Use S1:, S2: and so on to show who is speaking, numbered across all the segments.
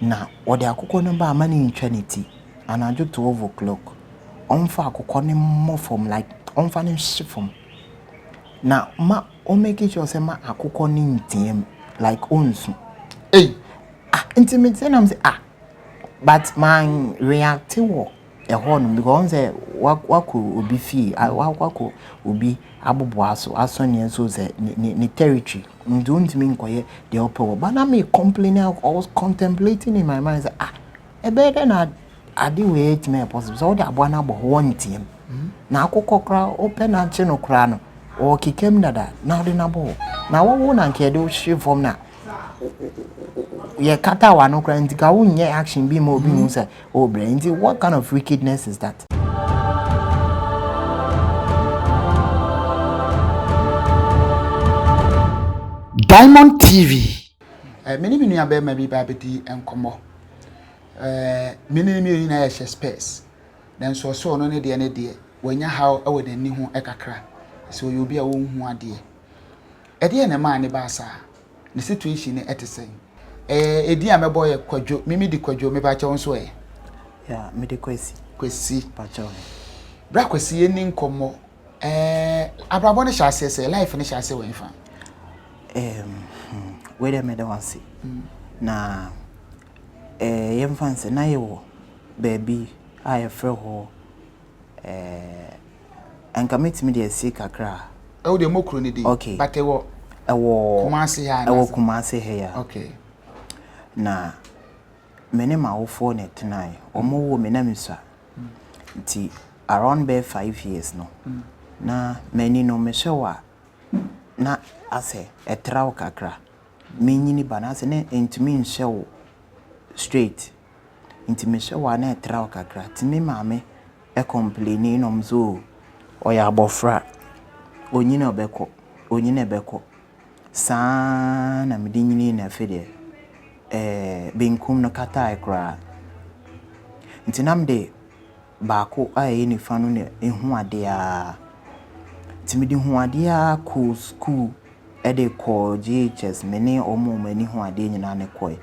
S1: na ode akukọ no ba mani intrinity anajo 12 o'clock onfa akukọ ne mo from like onfa ne from na ma o make sure say ma akukọ ne ntiem like onsu intimate na say but man react wo e horn because say wako obi fi wako obi aboboaso asonye so say ni territory don't mean koye the upper but na me complaining I was contemplating in my mind say e better na ade we it me possible so the abo na bo one team na akukọ kra open na che no kra no o kikem nada na de na bo na wo na nke de hwe form na ye kata wa no kra ntika wonye action bi ma obi hu say oh brain what kind of wickedness is that?
S2: Diamond TV. Many nua be ma bi ba bedi enkomo. Many na ye space. Then so no ne de wanya how e wode ni ho ekakra. So you be a wo hu ade. E de na ma ne ba sa. The situation ne etesen. Edi a mebo ye kwadwo, mimi di kwadwo me ba che wonso e.
S1: Yeah, me de kwesi
S2: ba che won. Bra kwesi ye ni nkomo. Abrabo ne sha se life ne sha se wen fa.
S1: Where they made one see. Na young fancy na yo baby I afraid ho and commit me the sick akra.
S2: Oh the mokro ni di.
S1: Okay.
S2: But ewo Kumasi ha.
S1: Ewo Kumasi here.
S2: Okay.
S1: Na mene ma wo for net tonight. Omo wo me na miswa. Nti around be 5 years no. Na many no me showa na ase etrawo kakra menyini banase ne intimi nhyewo straight intimi hyewo na etrawo kakra timi maame e complain no mzo oya abofra onyina obeko saa na medinyini na fede benkum no kata ekra ntinamde baako aye ni fanu ne ehu ade a timidi hu ade a ko school e de ko GHS meni omo mani hu ade nyina ne koy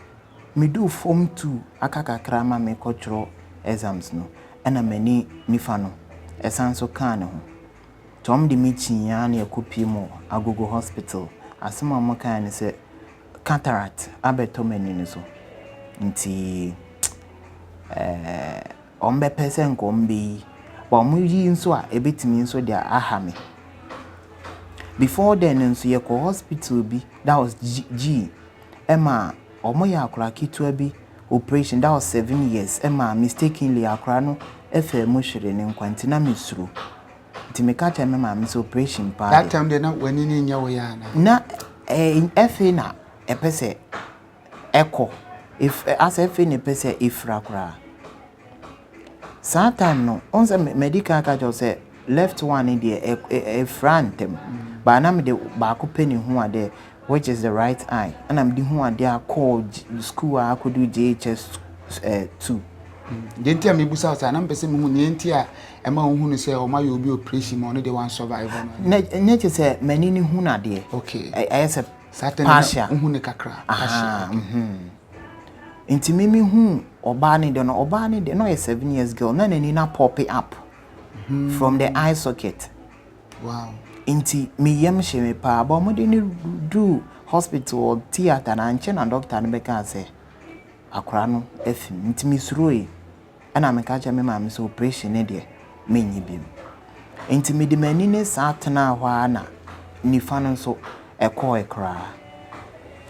S1: me do form 2 akakakra ma me kotro exams no ena mani nifa no esanso kan ho tom de meeting ya na ekopi mo agogo hospital asema mo kan ne se cataract abeto mani ne so nti ombe pesen ko mbi ba mu yi nso a ebetimi nso dia ahame before then nso ye ko hospital bi that was G Emma omoya akura kitua bi operation that was 7 years Emma mistakenly akura no efe mo hwere ne nkwanti na mesuru nti me ka tell me ma miss operation pa
S2: that time they na wani ni nya wo ya
S1: na efe na epese eko if as efe ne pese ifra kura Satan no once medical ka jo say left one in the a frantem but na me de ba ko penny hu ade which is the right eye and I'm the hu ade a call school a ko do JHS 2
S2: denti am ebusa sa na mpese mu ni enti a e ma hu no say o ma yo bi operation mo no de one survival
S1: no na che say mani ni hu na de
S2: okay
S1: I say
S2: Satan hu ne kakra
S1: pasha enti mimi hu oba ni de no 7 years girl na nani na pop up from the eye socket.
S2: Wow.
S1: Inti mi yem sheme pa ba mo de ni do hospital theater na nche na doctor no beka say akura no efim inti mi suroi ana me ka cha me ma me so operation ne de menyi bim inti mi de mani ne satna hwa na nifa no so ekọ ekra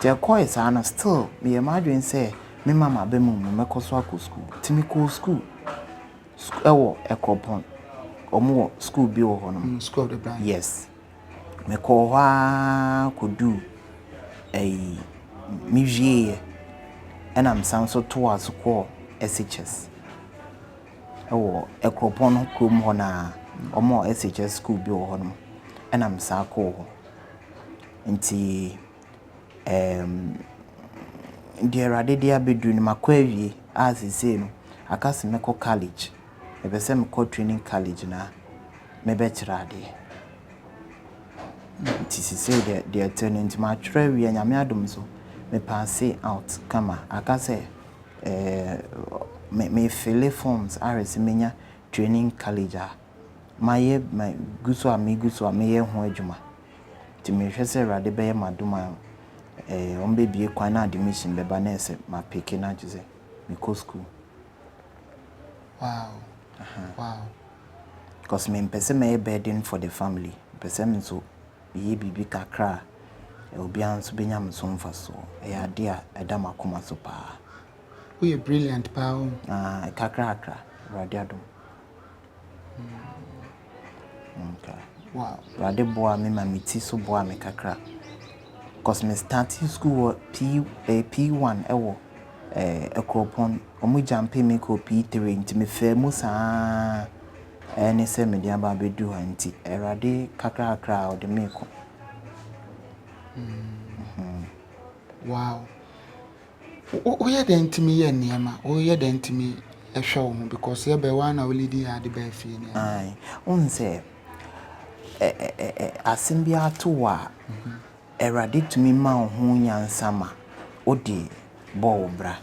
S1: je ekọ isa na still me imagine say me mama be mu me koso akọ school timi ko school ewo ekopon omo school bi wo hono
S2: school of the blind
S1: yes me ko hwa kodu mi vie and am san so towards ko SHS ewo ekopon krom ho na omo SHS school bi wo hono and am sa ko nti dear adedia bedu ni makwawie as he say no akase me ko college ebese me ko training college na me be kirade nti say the turning to my trawie nyame adom so me pass out kama akase me fill forms menya training college my guso a me guso a me ye ho adwuma ti me hwɛ sɛ rade bɛyɛ maduma on bebie kwan na admission bɛba na ɛsɛ ma pick na gye me go school.
S2: Wow. Wow.
S1: Because me mpɛsɛ me burden for the family mpɛsɛ me so ye bibi kakra obi anso benya me so mfa so ade a ɛda makoma so pa.
S2: We are brilliant, pal.
S1: Kakra rade adom. Okay.
S2: Wow.
S1: Rade boa me mamiti so boa me kakra. Because me starting school P1 ewo ekropon omu jampe me ko P3 nti me fa mu saa ene se me dia ba bedu ha nti erade kakra o de me ko.
S2: Wow. Oye den timi ye niema oye den timi ehwe wo because ye be one na leading had the be fie ni
S1: ai unse asimbi atowa erade tumi ma ho nyansama odi bo bra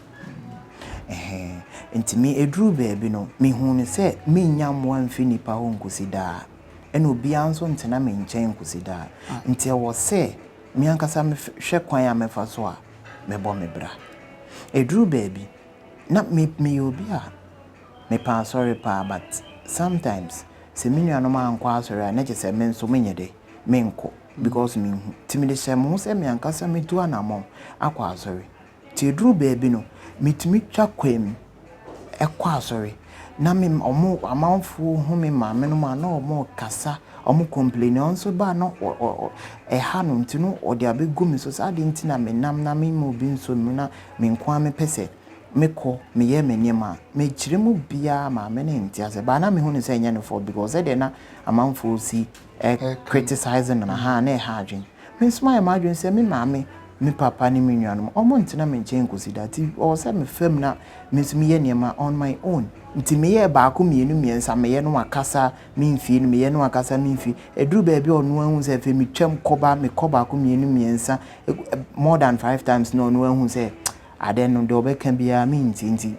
S1: ntimi eduru baabi no me hu ne se me nyammo amfi nipa ho nkusida ena obi anso ntena me nkyɛn nkusida nti ɛwɔ se me ankasa me hwɛ kwan a mefa so a mebɔ me bra eduru baabi na me obi a me pa sorry pa but sometimes se me nua no ma ankɔ asɔre a na gye se me nso menye de me nko because me timi de hyɛ mo se me ankasa me tu anamɔ akɔ asɔre ti eduru baabi no metimi twa kwam ekɔ asɔre na me omo amanfo hu me ma me no ma na omo kasa omo complain onso ba no ha no ntino ode abegu me so sa de ntina me nam na me mo bi nso me na me nko me pese me kɔ me ye me niema me kyire mu bia ma me ne ntia se ba na me hu ne se nya ne for because e de na amanfo si criticizing na ha na ha adwen me smile ma adwen se me ma me papa ni me nuanom omo ntina me nkyɛn kosida ti o se me fam na me so me ye niema on my own nti me ye ba ko mienu miensa me ye no akasa me mfie no me ye no akasa me mfie eduru ba bi onu ahu se fe me twam koba me koba ko mienu miensa more than 5 times no onu ahu se ade no de obeka bia me nti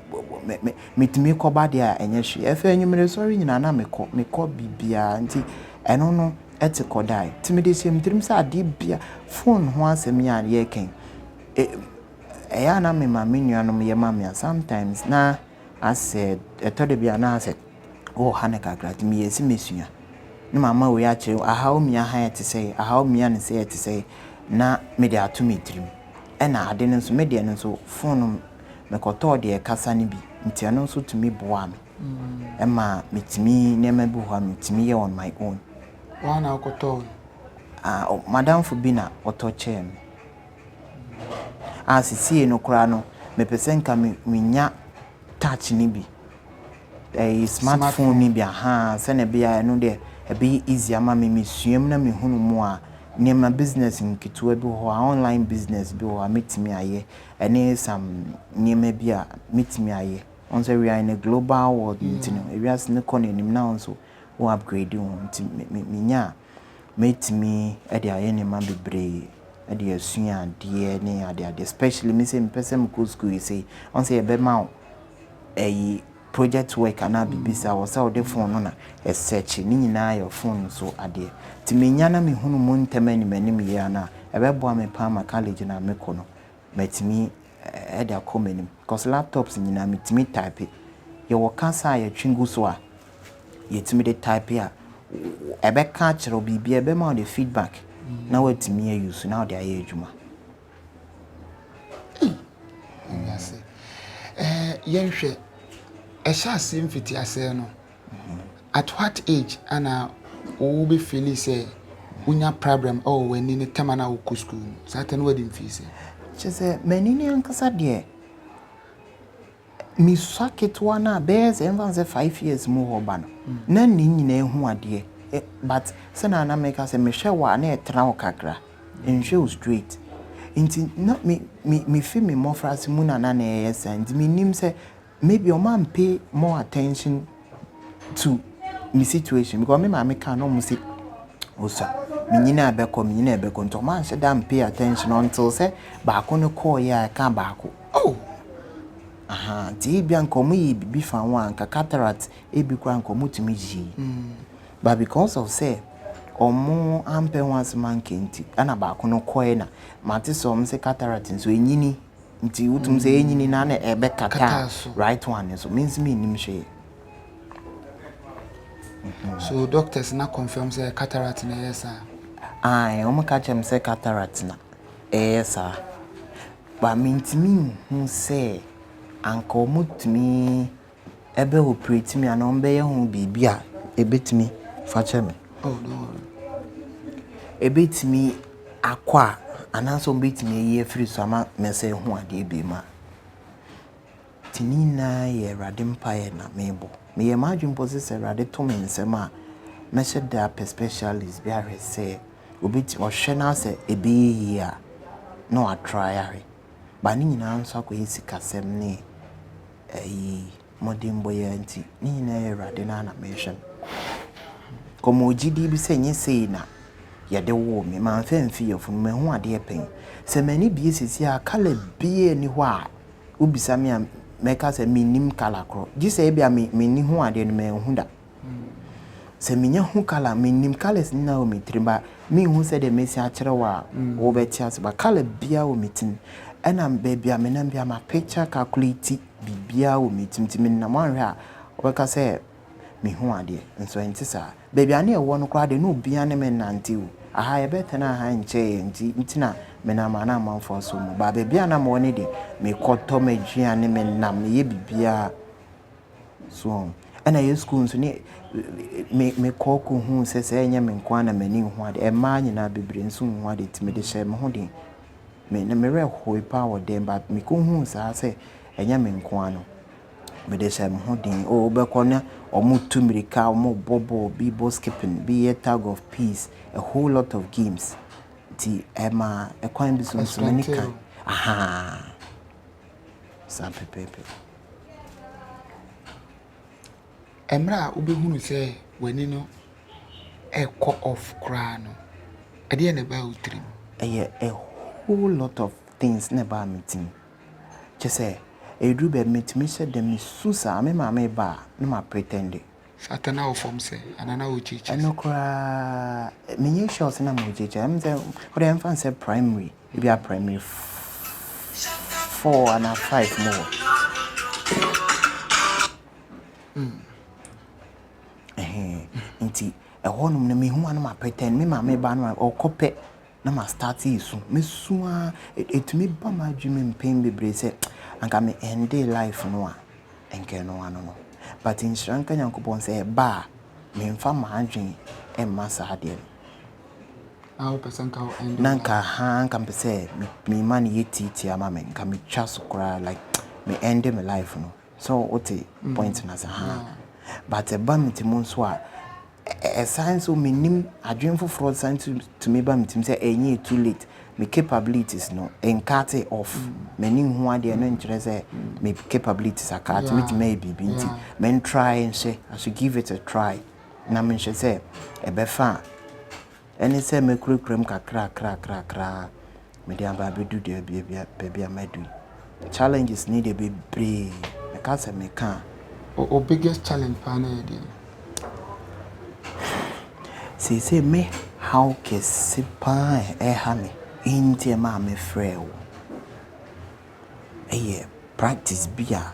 S1: me timi koba de a enye hwe efe enyumere sorry nyina na me kɔ bibia nti eno no ete kodai timi de sem trim sa ade bia phone ho asem ya ye ken ya na me ma me nuanom ye ma me sometimes na I said de bia na said oh haneka grad me yesi mesua no mama we ache aha mi aha ete say aha mi an say ete say na me de ato me trim na ade no so me de no so phone me koto de kasa ni bi nti ano so tumi boa me ma metimi nema bi ho metimi ye on my own
S2: wana akoto
S1: madam fu bi na oto che me asisi no kura no me pese nka me nya touch ni bi smartphone ni bi aha se na bia no de be easy ama me suam na me hunu mu a nema business nkitu bi ho online business bi ho metimi aye ene some nema bi a metimi aye on say we are in a global world ntino we are in economy now so we upgrade me nya metimi e de aye nema bebre e de asua de ne ade especially me say me person go school you say on say e be ma a project work ana bibisa wo say the phone no na e search ni nyina your phone so ade ti me nya na me hunu mu ntemani manim ya na e be bo me pa ma college na me kono metimi e de akomanim because laptops nyina metimi type ye wo kasa ya twingu so a ye timi de type a e be ka kire bibia e be ma the feedback na watimi use na de aye adwuma
S2: yes yenhwe esha simfiti ase no at what age ana o be feel say unya problem when ni tema na wo school certain wedding fees
S1: chese menini ankasa de mi swaketwa na bez envanze 5 years mu hoba no na ni nyina ehu ade but se na make say me hwe wa na etra wo kakra enhwe straight inti na me feel me more frase mu na na yes and me nim say maybe your man pay more attention to me situation because me ma can no say osa me nyina abeko nto man she dan pay attention until say ba ko no call ya ka ba ko
S2: oh
S1: aha ti bia nkomo yi bibi fa wan ka cataract ebi kwa nkomo tumi ji but because of say omo ampe once man kenti ana ba kono koe na mate so say cataract nso enyini nti utum say enyini na na ebe kata right one so means me nim hwe.
S2: So doctors na confirm say cataract na yes sir.
S1: Omo ka chem say cataract na yes sir. Ba mintimi hu say anka omutumi ebe operate me ana ombe ye hu bibia ebetimi fa cheme.
S2: Oh no.
S1: Ebetimi akwa ananso mbetimi ye free so ama mese hu ade ebe ma. Tinina ye rade mpaye na mebo. Me ye madwin possess rade to me nsema measure the specialist bi ahwe say obeti ohwe na say ebe yi a no atry ahwe. Ba ni nyina nso akọ esikasem ne modern boy anti ni nyina ye rade na na mention. Komo gidi bi se nye sei na ye de wo me man famfi ye funu me hu ade e pen. Se mani bi esisi a kala bi ni ho a ubisa me a meka se minim kala kro. Ji se bia me ni hu ade no me hu da. Se minya hu kala minim kala sin na o mitriba me hu se de mesi a kire wa wo beti ase ba kala bia o mitin. Ena baby a me na bia ma picture calculate bibia o mitim timi na mo anhwe a obeka se me hu ade nso enti sa baby ane e wo no kra de no bia ne me nante o aha ye beta na ha nche enti na me na ma na manfo so mu ba baby ana mo ne de me koto maduane me nam ye bibia so ena ye school nso ne me koko hu se enye me nkwa na mani hu ade e ma nyina bebre nso hu ade timi de hye me ho de me na me re hoi power dem ba me ko hu sa se enye me nkwa no me de hye me ho de o be kona omo tumirika omo bobo bi ball skipping bi tag of peace a whole lot of games ti ema e kwan bi so many kan aha sa pepepe
S2: Emra ubehunu say wani no eko of kra no ade na ba utrim
S1: a whole lot of things never meeting just say e do be meet me say dem susa me ma me ba no ma pretend
S2: satana of form say anana o chichi
S1: eno kra me nye sure na mo chichi am say what dem fan say primary e be a primary 4 and a 5 more nti ehonum na me hu an ma pretend me ma me ba no okope na ma start isu me suwa etumi ba ma dwumi mpem bebre se anka me end life no a enke no ano no but in shranka nyankopon se ba me mfa ma adwen e ma sa ade
S2: now person ka end
S1: nanka ha anka me se me man yetiti ama me nka me twa so kra like me end my life no so what point na sa ha but e ba me timun so a science so minim adwen for science to me ba mitim say enye too late me capabilities no enkate off many hu ade no nkyere say me capabilities akate with maybe binti men try and say I should give it a try na me say e be fa eni say me kurekurem kakra me dey aba be do dey bia amadu challenges need be brave me ka say me can
S2: o biggest challenge pa na dey
S1: say me how can sipa me inti ma me frɛ wo practice bia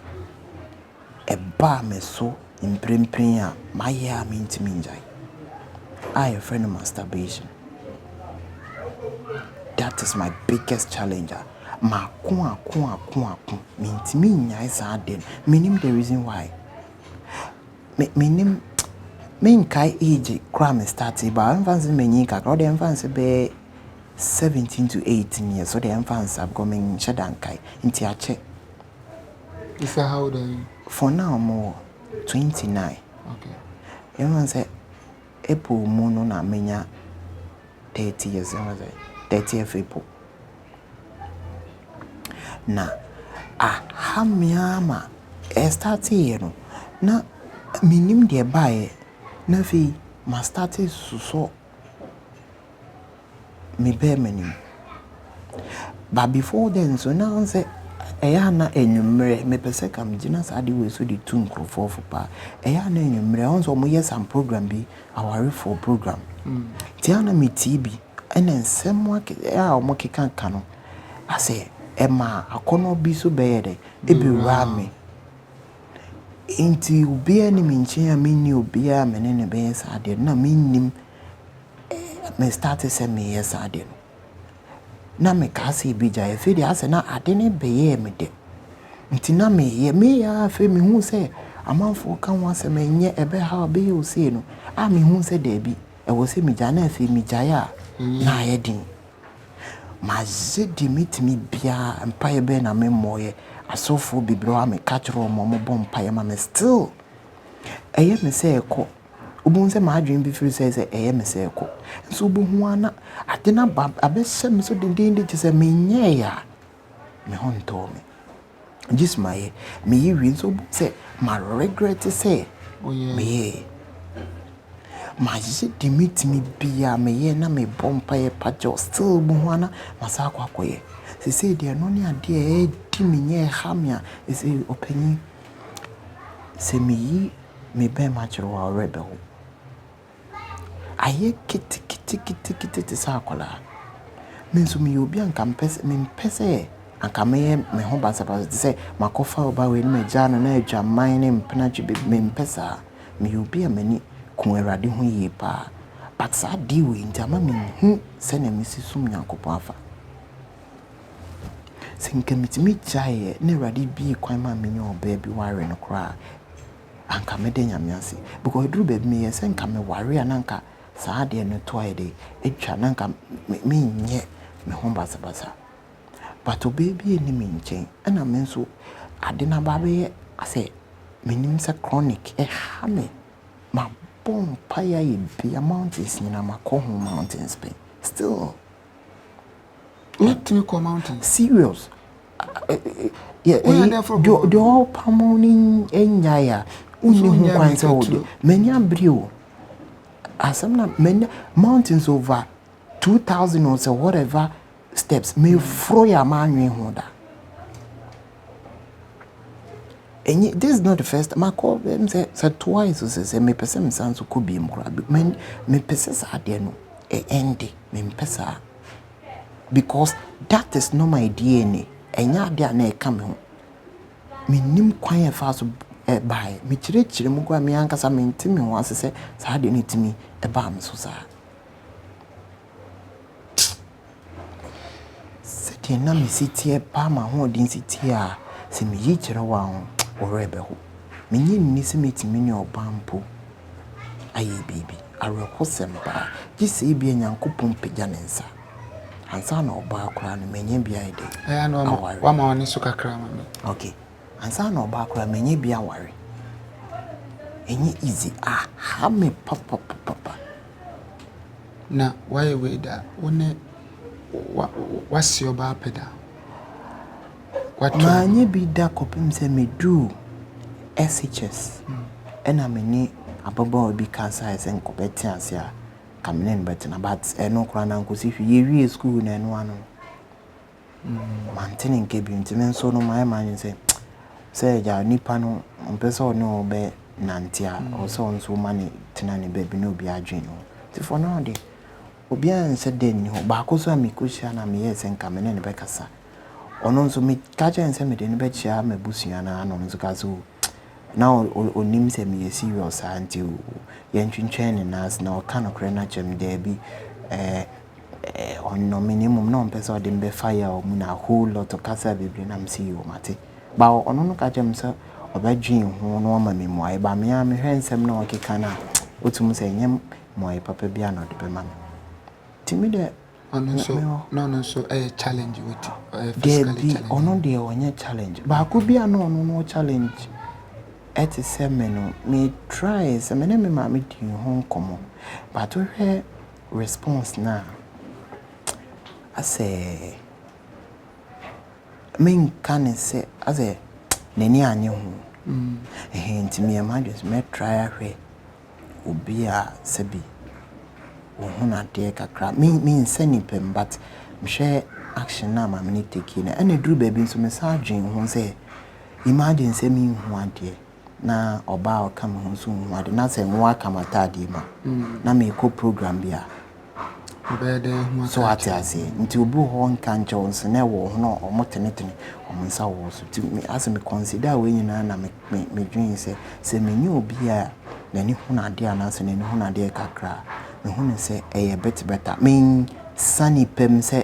S1: e ba me so imprempren a maya me ntimi njai I friend masturbation that is my biggest challenge ma ko me ntimi njai sa den menim the reason why menim men kai age crime started ba infants menyi ka crowd infants be 17 to 18 years so the infants are coming shedan kai inti a check
S2: is how old are you
S1: for now more 29
S2: okay
S1: everyone say April moon na menya 30 years 30 of April na hamiama start here no na minim de bae na fi ma start so me be manim but before then so now say eya na enwumre me pese kam gina sa de we so de tu nkrofo pa eya na enwumre onso mo yes am program bi aware for program ti ana me TV ena nsem wa a mo keka ka no ase ema akono bi so be yede ebiwura me inti obi ani me nchen a menni obi a menene be yes ade na mennim me start say me yes ade no na me ka se bi ja e fe de ase na ade ne be ye me de nti na me ya fe me hu se amanfo ka ho ase me nye ebe ha be yo se no a me hu se de bi e wo se me ja na fe me ja ya na ye din ma zedi mitimi bia empire be na me moye asofo bibro a me catchro mo bo empire ma me still eye me se eko ubun se ma adwen bi firi se eye me se eko so bu hu ana ade na ba abese me so dindin de se me nye ya me honto me just my me yi so say my regret say me ma je meet me bia me ye na me bompa ye pajo still bu hwana masa kwakoye se say dia no ne ade e di me nye hamia e say opanyi se me yi me be ma chiro wa rebel aye kiti sa akola me so me obi anka mpese anka me ho basa say makofa oba we ni me jano na adwaman ne mpena gbe me mpesa me obi amani kun erade ho yi pa but sa di we ntama me hu se na me sisum Nyankopon afa sinke mitimi jaye ne erade bi kwan ma me nyo oba bi ware no kra anka me de nyame ase because duru be me yese nka me ware ananka sa de no to ayde etwa nanka me nye me ho basa but baby ni me nchen ana me nso ade na ba be ase menim se chronic ha me ma bom paya ye be mountains ni na makoho mountains be still
S2: what to call mountains
S1: serious yeah the all pamoni enyaya uni hu kwan se wo de menya brio asamna menya mountains over 2000 or so whatever steps me fro ya manwe hu da and this is not the first my call them say twice say me person sans ko bi mkura me person sa de no e end me pesa because that is not my DNA enya de na e kam ho me nim kwan e fa so by me chire mu kwa me ankasa me ntimi ho asese sa de no timi e ba me so sa seti na me sitie pa ma ho din sitie a se me yi chire wa ho orebe ho me nyi se metimi ne obampo aye bibi areko semba gise bi Nyankopon pegya ne nsa ansa na oba akra no menye bia ide
S2: no wa ma woni so kakra ma me
S1: okay ansa na oba akra menye bia ware enye easy ha me papa
S2: na why we da woni wasi oba peda
S1: manye bi da kopim se medu SHS ena meni ababa obi kansa ese nkobeti ase a kamnen betina but eno kura na nkosi hwe ye wie school na eno ano mantene nke bi ntime nso no my man say ja nipa no mpesa no obe nantia oso nso mani tina ne baby no obi adwen no ti for now de obi an se den ni ho ba ko so amikosia na me yese nkamene ne bekasa ono nso me kaja nse me de ne bechia mabusua na ano nso kaso now onim se me serious anti ye ntwentwen ne nas na o kan okre na chem de bi on no minimum no mpesa de mbe fire o mu na whole lot of kasa bibli na msi o mate ba ono no kaja mse obadwen ho no ma me mo ai ba me a me hwensem na okeka na otum se nyem mo ai papa bia na de be ma me timide
S2: no so a challenge with physically challenge
S1: ono de onye challenge ba ko bia no challenge at semeno me try semene me ma me di ho komo but we response na ase men kan se ase neni anye ho ntimi ma just me try ahwe obi a sabi ohuna de kakra me nsani pem but share action na ma me take na and dru baby so me sa adwen ho say imagine say me hu ade na oba o kam ho so hu ade na say nwa kamata ade ma na me ko program bia so ati ase nti obu ho nka nchons na wo ho no omotenetene omonsa wo so ti me as me consider we nyina na me dwen say me nyi obi a na ni hu na ade ana se na ni hu na ade kakra me hu ne say e better me sani pem say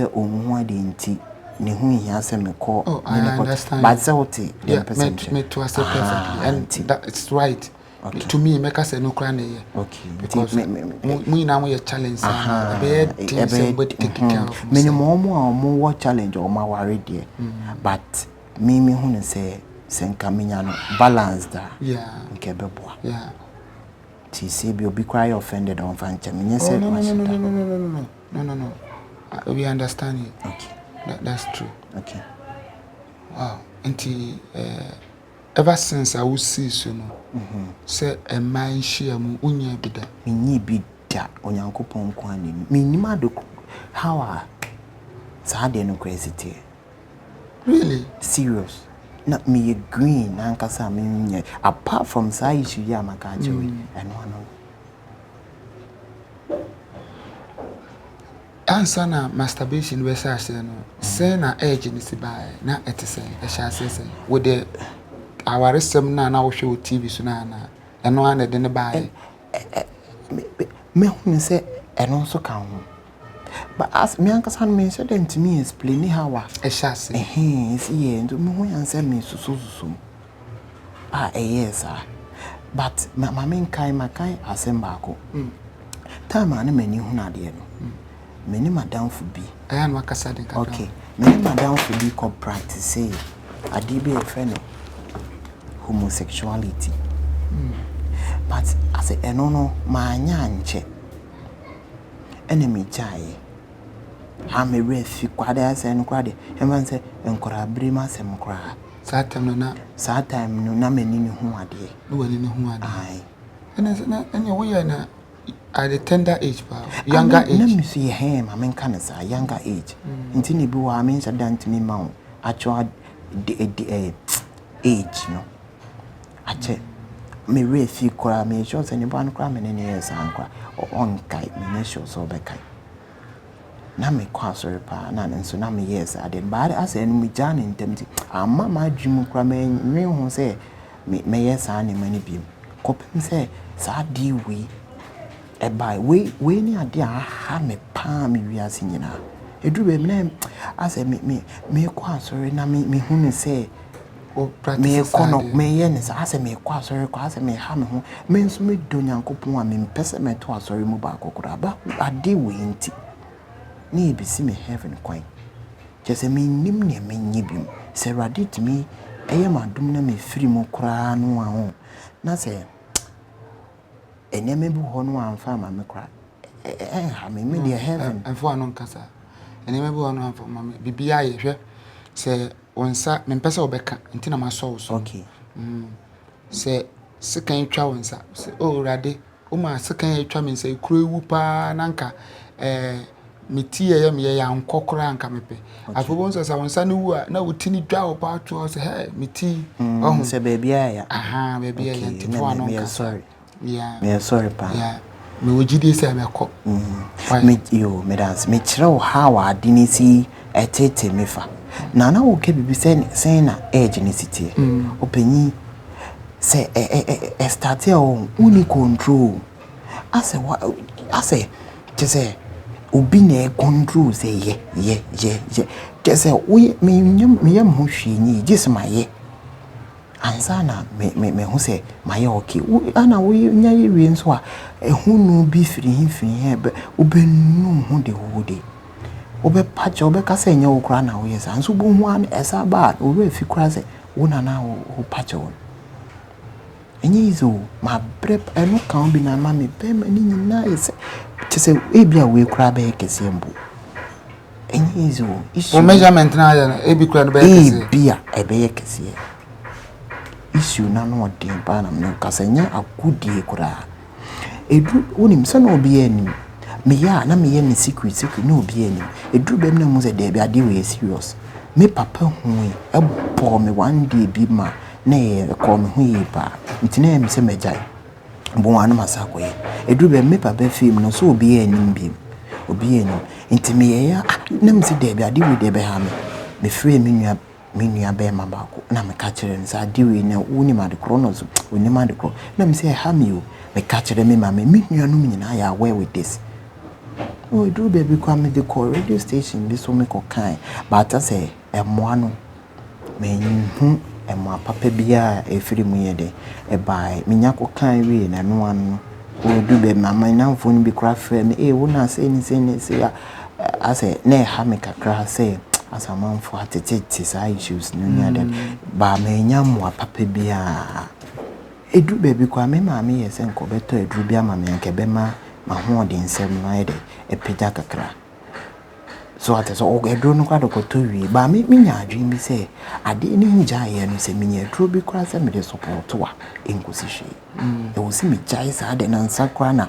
S1: ohu ade nti ne hu hia se me ko
S2: I understand
S1: but say what
S2: me to accept perfectly and that's right. Okay. To me, make us no cry.
S1: Okay.
S2: Because we now we a challenge. Somebody taking care of.
S1: Minimum more challenge or more worry there. But me who say kaminya balance that.
S2: Yeah.
S1: Okay, bebo.
S2: Yeah.
S1: Ti say be cry offended on fancha. Me say
S2: no. We understand you.
S1: Okay.
S2: That's true.
S1: Okay.
S2: Wow. Until ever since I was see so no. Say a man share mu unya bida.
S1: Me ni bida onyankopon ko ani. Me ni mado how sa de no crazy.
S2: Really?
S1: Serious. Not me green ankasa me apart from sa issue ya maka chewe and one.
S2: Answer na masturbation we say no. Say na age ni si bae na etese e sha say with the our resem na wo hwe TV so na eno ana de ne bae
S1: me hu say eno so kan ho but as me ankasa no me say dem to me explain how
S2: e sha say
S1: see ndo me hu yan say me susu yes but ma me kai makai asem baako time ana mani hu na de no many madam for be
S2: ayan wakasa de ka
S1: okay many madam for be ko practice say adibe e fe no homosexuality but as a no ma anya nche enemy jai ha me refi kwade ase no kwade e man say enkora brima sem kora
S2: sa time
S1: no na mani ni hu ade
S2: no wani ni hu ade
S1: ai
S2: ene wo ya na at the tender age younger age
S1: let me see him I mean can say younger age intini bi wa mean say dan timi ma actual age no ache me refi kora me sure say ni ban kora me ne yes ankwa on kai me sure so be kai na me kwa sorry pa na nso na me yes ade ba as en mu jana ntemti amma ma dwum kora me nwe ho say me yes ani mani bi kopim say sa di we by we ni ade ha me pa me wiase nyina eduru be me ase me kwa sorry na me hu ne say
S2: o practice
S1: me kono me ye ne ase me kwa sorry kwa ase me ha me hu me nso me do nyankopon a me pese me to sorry mu ba kokora ba ade we nti ni bi si me heaven kwan just me nim ne me nyibim se radi to me eye madum na me firi mu kora no a na se eneme bi ho no amfa ma me kra ha me dey heaven
S2: and for anon kasa eneme bi ho no amfa ma me bibia ye hwe se wonsa me pese obeka ntina ma so so
S1: okay
S2: se sekan twa wonsa se o rade o ma sekan twa me se kuro ewu pa nanka meti ye me ya nkokora anka mepe afobonso sa wonsa no wu a na wutini dwa o pa to se he meti
S1: ohun se bebia ya
S2: aha bebia ya ntifo anon kasa
S1: sorry
S2: yeah
S1: me sorry pa
S2: yeah me wojide se me ko
S1: me dance me kire how adini si etete mefa na wo ke bibi say na age ni city openyi say start your uni control ase just obi na control say ye just we me yam ho hwenyi just my ye ansa na me hu say my okay ana we nya yewie nso a ehunu bi firi he be obenu hu de wode obe pacha obe kasa nya okura na wo yesa nso bo hu an esa ba owe fi kura se wona na wo pacha won enyi izo ma prep eno kan bi na ma me be ma ni nyina ese tese e bia we kura be kese mbu enyi izo
S2: o measurement na ya e bi kura no be kese
S1: e bia e be kese issue na no odin ba na me kasa nya agudie kura edu wonim se na obi ani me ya na me ye ne secret no obi anim eduru bem na mu say there be ade we serious me papa hu e bo me one day bi ma na e call me hu yi pa ntina me se megai bon anu masako ye eduru bem me papa film no so obi anim bi obi anim ntime ye ya na me se there be ade we there be ha me free me nua be ma ba ko na me ka kire nsa ade we na woni ma de chronos woni ma de chro na me se ha me o me ka kire me ma me nua no nyina ya aware with this. Oh, do baby come the call radio station this so me ko kan but I say e moano me hu e mo papa bia e firi mu ye de e bai me nya ko kan we na no anu o do be mama na phone bi kra frɛ me e wo na say ni say I say na ha me kakra say as a man for atete sa issues no nya de ba me nya mo papa bia e do baby kwa me ma me ye se nko beto e do bia ma me nke be ma ho de nsem na ide e peda kakra so ate so o edro no kwado ko to wi ba me nya adwin bi se ade ni hu ja ye no se me nya edro bi kra se me de support wa enkosi hwe e wo si me jai sa de na nsa kra na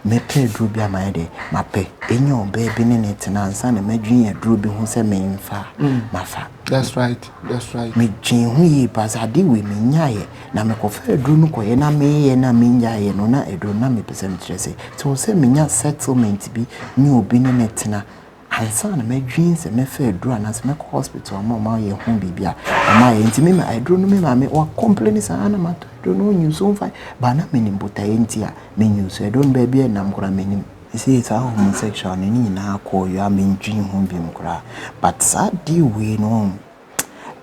S1: me pe edro bi ama ide ma pe enya oba bi ne ne tena nsa na madwin edro bi hu se me mfa mafa.
S2: That's right.
S1: Me jin hu yi pas ade we me nya ye na me ko fa edro no ko ye na me ye na me nya ye no na edro na me pese me trese so se me nya settlement bi ni obi ne ne tena ansa na madwin se me fa edro na se me ko hospital ma ye hu bibia ma ye ntimi me edro no me ma me wa complain sa na ma edro no nyu so fine ba na me ni mbota ye ntia me nyu so edro no ba bia na mkora me ni see it's a homosexual ni na ko yo amendwin hu bi mkora but sad di we no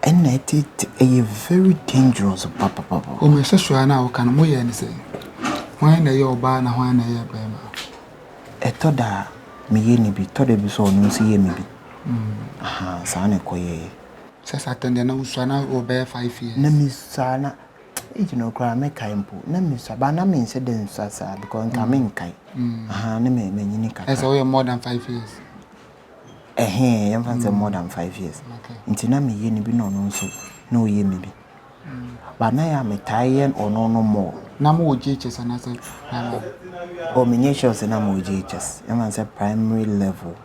S1: and it a very dangerous papa
S2: homosexual na o kan mo ye ni say hwan na ye oba na hwan na ye ba ma
S1: etoda me ye ni bi toda bi so no si ye mi bi aha sa na ko ye
S2: se satende na usua na o be 5 years
S1: na mi sa na ejino kra me kai mpo na mi sa ba na me nse den sa because nka me nkai aha na me nyini kaka
S2: so we more than 5 years
S1: I'm fancy more than 5 years. Intina me ye ni bi no no so na o ye mi bi. But na ya me tayen or no more.
S2: Na mo GHS and I say
S1: o me sure say na mo GHS. I'm say primary level.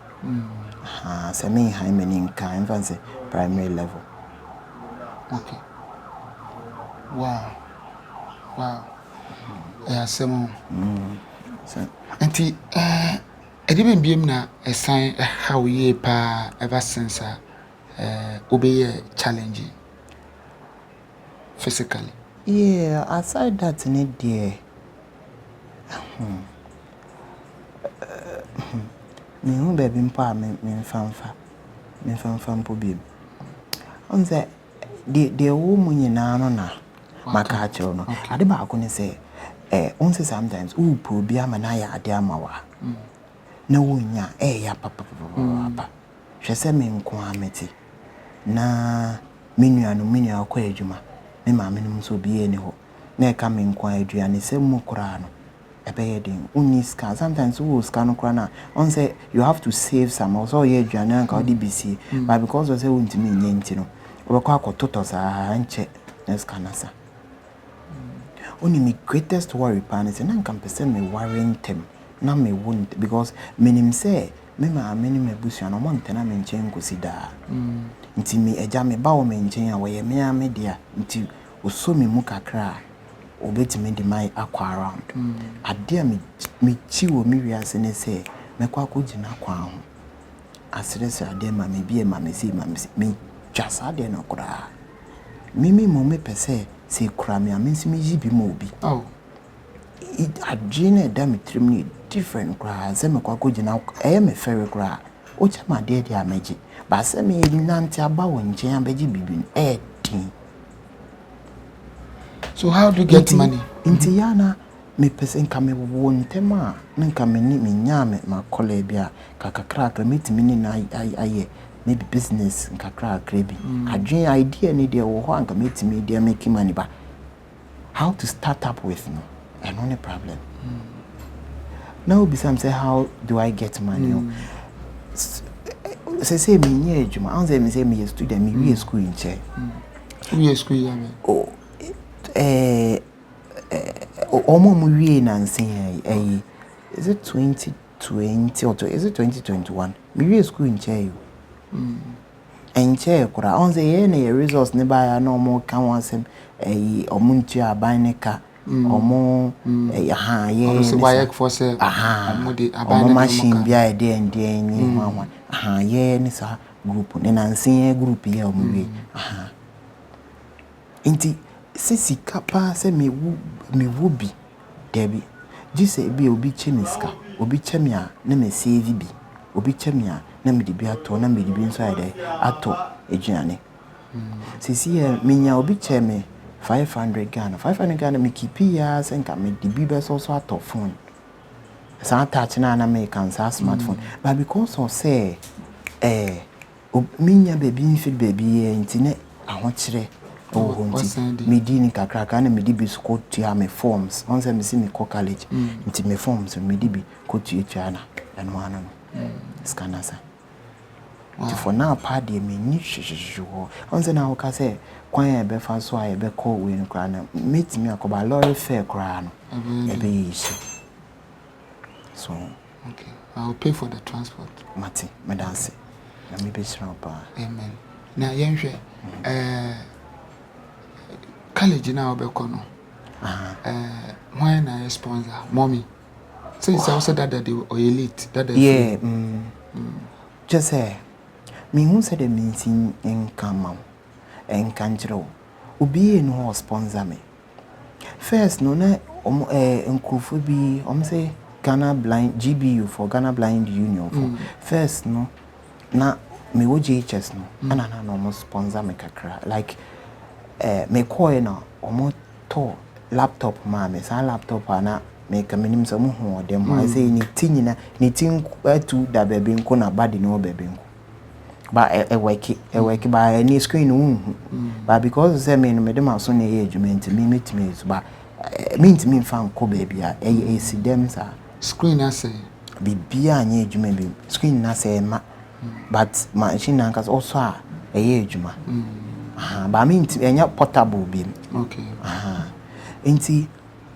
S1: Say me high meaning kind fancy primary level.
S2: Okay. Wow. Semo.
S1: So
S2: anti Ediben biem na assign how ye pa ever since obey challenging physically.
S1: Yeah, aside that need there. Me hu baby mpa me fanfa mpo biem. On say the woman nyina no na maka acho no. Ade ba ko ne say on say sometimes u po bia ma na ya ade amawa. Na wonya ya papa hwese me nko ameti na menua akọ adwuma me ma menum so bi eni ho na eka me nko aduane se mu kura no ebeye den uni scan sometimes we scan kura na on say you have to save some also ye aduane anka odi bisi but because we say wontimi nye nti no we kwa akototo sa nche na scan asa only my greatest worry pan is na nka pese me worrying them na me won't because menim say me ma menim ebusu no montena me nchen kosida nti me eja me ba wo me nchen a wo ye me a me dia nti oso me mu kakra obetime de mai akwa around ade me chi wo me wiase ne say me kwa akogina kwa ho asirese ade ma me bie ma me si me twasa ade no kura mimi mo me pese se kura me amensi me yibi mo obi it adjine damitrim ni different cry se me kwa kogina me ferry cry o chama de amaji ba se me nanti aba wonje abaji bibin tin.
S2: So how do you get money?
S1: Inti yana me pesen ka me wontema na nka me ni me nyame ma kola bia kakakra ka metimi ni na aye maybe business nkakra krebi adwen idea ni de wo ho anka metimi de make money ba how to start up with no and only problem. Now besam say how do I get money? Say me nye ejuma. I say me say me student me we school in che.
S2: We school ya me.
S1: Omo mu wie na nsen is it 2012 20 or is it 2021 me school in chair you and chair kura on say any results nearby no more can once him a omuntia bineka omo aha ye
S2: so why for say
S1: omo machine bia e dey and dey ni nwa aha ye ni sa group ne nansen group ye omo we aha inti sisi kapa se me wu bi debi jise bi obi chemiska obi chemia na me save bi obi chemia na me de bi ato na me de bi nso ade ato ejuane sisi ye minya obi cheme 500 Ghana me kipi ya senka me de bi be so ato phone sa touch na me kan sa smartphone but because of say minya baby infid baby intine ahokire nti me di ni kakra na me di bi school tua me forms on say me see me co college nti me forms me di bi ko tua na eno ano no scanner sa nti for now party me ni hwehwehwo on say na wo ka say kwan e be fa so a e be call we no kra na meet me akoba lorry fare kra no e be yishi so
S2: okay I'll pay for the transport
S1: mati me dance na me be sure pa
S2: amen na yenhwe college na obeko no why na sponsor mommy since I also that the elite that
S1: yeah just say me who said the meeting in come and control obi no sponsor me first no na nkufu bi say Ghana Blind GBU for Ghana Blind Union for first no na me wo JHS no ana na no sponsor me kakra like me koy na omo to laptop ma me sa laptop ana me ka minim so mo ho dem I say ni tinyina ni tin atu da bebe nko na body no bebe nko ba e work ba any screen but because say me no me dem aso na e adwuma me metime so ba me fan ko baby a e si dem sa
S2: screen ase
S1: bibia anya adwuma bi screen na say ma but machine ankas also a e adwuma ba me enya portable bi
S2: okay
S1: enti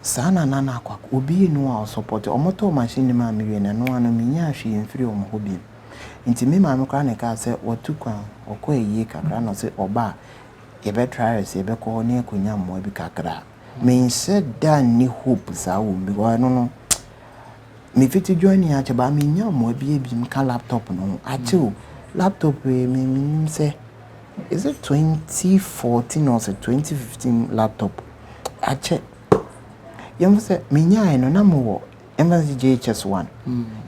S1: sana nana kwa obi no a support omoto machine ma me we na no ano minya hwe mfiri omo ho bi enti me ma me kra na ka say watukwa okọ eyi kakra no say oba ye be try say be ko ne akunya mo bi kakra me said dan ni hope za wo because no me fit join ya che ba me nya mo bi mka laptop no ache laptop me say is it 2014 or 2015 laptop ache yem say me nya no na mo JHS1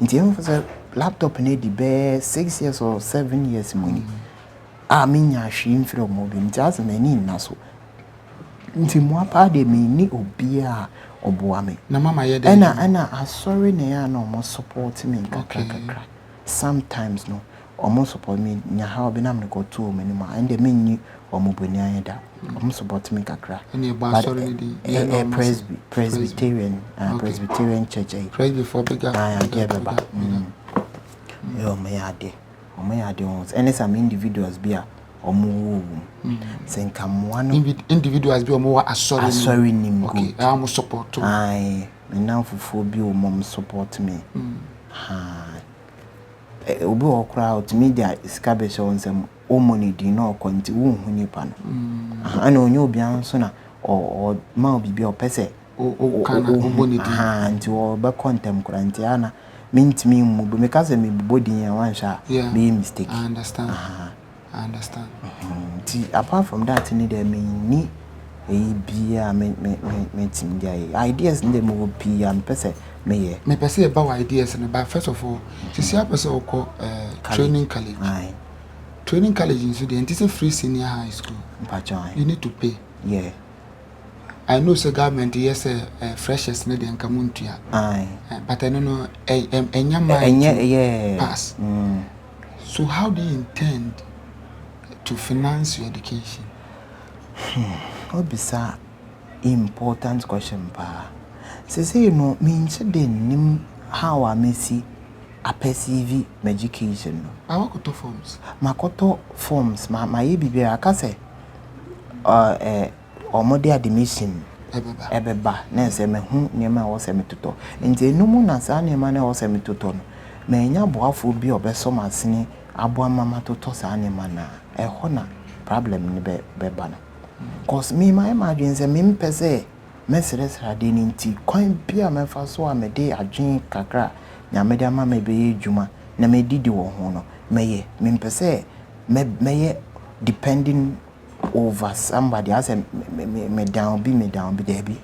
S1: nti yem say laptop ne di be 6 years or 7 years money me nya hwe mfiri mo bi nti as me ni na so nti mo apa de me ni obi a oboa me
S2: na mama ye de
S1: ana sorry na ya no mo support me kakra sometimes no omo support me nya ha obi na me go to me ni ma and me ni omo boni ayeda omo support me kakra
S2: any ba sorry di
S1: Presbyterian Presbyterian church
S2: Presby for bigger
S1: yo me ade ons any some individuals be a omo senka moano
S2: individuals be omo asori
S1: ni
S2: okay am support to
S1: me na fufu bi omo support me obi okra out media iskabe on some omoni di no konti wo hu nipa no ana onye obi anso na o ma obi bi opese
S2: o kana omoni di
S1: nti o be contem kranti ana mintimi mu be me kaze me body yan wan sha be mistake
S2: I understand
S1: apart from that ni there me ni bia me tim dia ideas ndem mo pia mpese me
S2: pese e ba ideas and but first of all see a person ko training college training college in Sudan it is a free senior high school you need to pay I know the government yes freshers need enkamuntua but I don't know pass so how do you intend to finance your education?
S1: Obisa important question pa. Say you know mean nim how I may see a perceive education no.
S2: Makoto forms.
S1: Makoto forms my bibi aka say or modern admission ebeba na se me hu niema wo se metoto nti enumu na sa niema na wo se metoto no me nya boafo bi obeso masene abo mama toto sa niema na eho na problem ni beba no cause me my imagine say me mpese mesresra de ni nti kwan bia me fa so a me de adwen kakra nya me de ama me be edwuma na me didi wo ho no meye me mpese me depending over somebody as me down be there be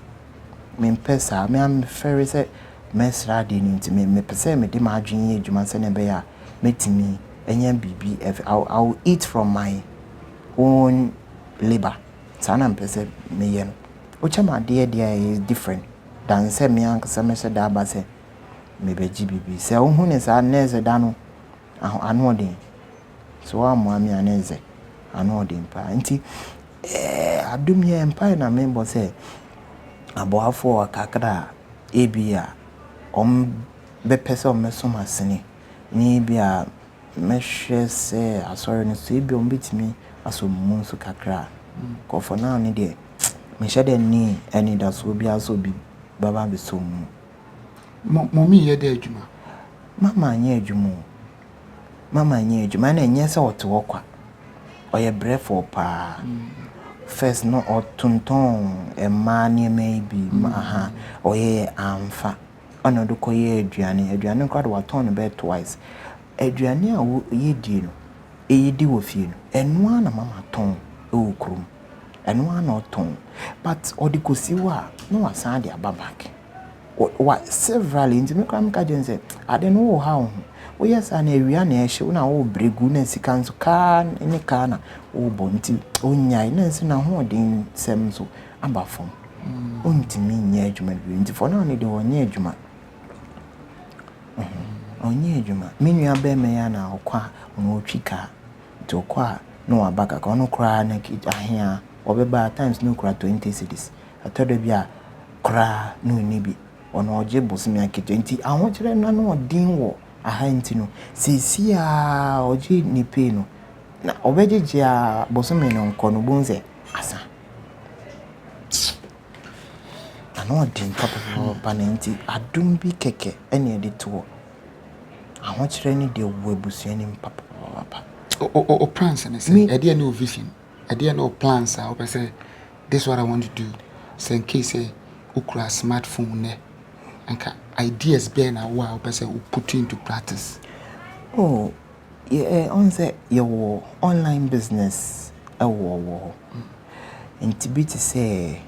S1: me mpesa me am very say mesra de ni nti me pese me de ma adwen edwuma se ne be ya metimi enya bibi I'll eat from my own labor sana mpese me ye no ochama de is different than say me ankasa me se da ba se me beji bibi se wo hu ne sa neze da no ano odin so am ami aneze ano odin pa nti adum ye empire na me bo se aboafo akakra ebia be pese o meso masene ni bia mehwe se asori no so ebia bitimi asomu nso kakra ko for now ni de me shade ni any da so bia so bi baba be so mu
S2: mommy ye de adwuma
S1: mama anya adwuma na enye se oto kwa oye brefo pa first no otunton ema ni maybe aha oye amfa ona do koye aduane kwado waton be twice aduane a wo ye di no eyidi wo fie no enu ana mama ton e okrum enu ana oton but odikosi wa no wasan de ababak what several into me come kajense ade no wo ha wo wo yes ana ewia na ehye na wo bregu na sika nso ka ni ka na wo bonti onyai na nsi na ho odin sem so abafom ontimi nya adwuma bi nti for now ni de wonye adwuma onye adwuma menu abeme ya na okwa no twika to kwa no abaka ka no kra na ahia obeba times no kra 20 cedis atodo bia kra no ni bi ono oje bosimi akete nti ahokere na no odin wo aha nti no sisi a oje ni pe no na obejeje a bosimi no nkono bonze asa ano odin papa na nti adum bi keke ene de to ahokere ni de wo ebusu ni papa
S2: o plans and say idea no vision idea no plans I hope say this is what I want to do say in case ukura smartphone ne anka ideas be na wa hope say we put into practice
S1: on say your online business wo and to be to say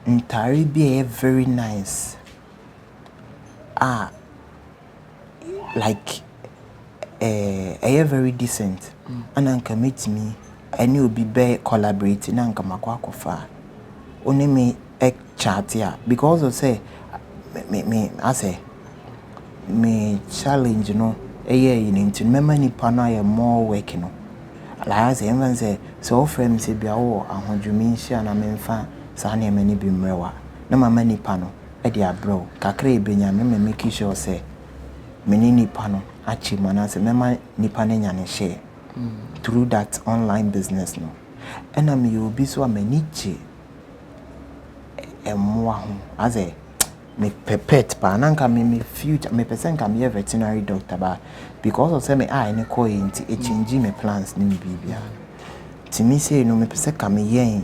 S1: ntari be very nice like very decent and anka meet me and you be collaborating anka makwa kofa only me chat here because of say me I say me challenge you know into remember ni pana more work you know like I say even say so friend say bia wo ahondwumi hia na memfa sa na mani bi mrewa na mama ni pano e dia bro kakra ebenya me make sure say menini pano achi manase mema nipa ne nyane share through that online business no and am you be so amaniche emwa ho as a me pepet pa nanka me future me person ka me veterinary doctor ba because of say me ne ko enti e change me plans ni bibia timi say no me person ka me yen